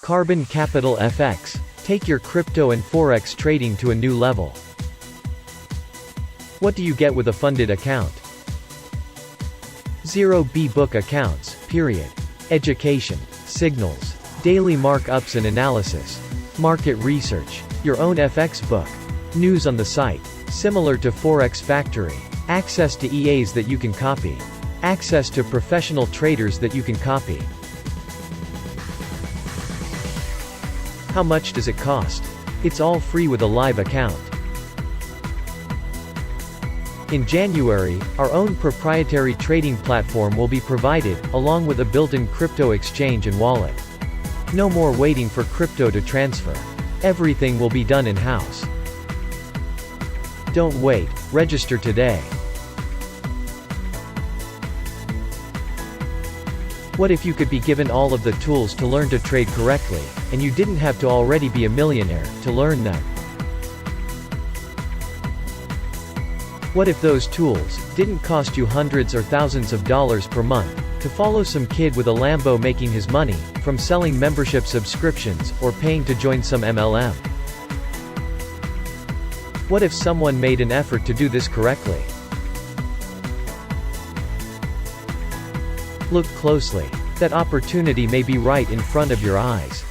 Carbon CapitalFX. Take your crypto and Forex trading to a new level. What do you get with a funded account? 0 B-book accounts, period. Education, signals, daily markups and analysis, market research, your own FX book, news on the site, similar to Forex Factory, access to EAs that you can copy, access to professional traders that you can copy. How much does it cost? It's all free with a live account. In January, our own proprietary trading platform will be provided, along with a built-in crypto exchange and wallet. No more waiting for crypto to transfer. Everything will be done in-house. Don't wait, register today. What if you could be given all of the tools to learn to trade correctly, and you didn't have to already be a millionaire to learn them? What if those tools didn't cost you hundreds or thousands of dollars per month to follow some kid with a Lambo making his money from selling membership subscriptions or paying to join some MLM? What if someone made an effort to do this correctly? Look closely. That opportunity may be right in front of your eyes.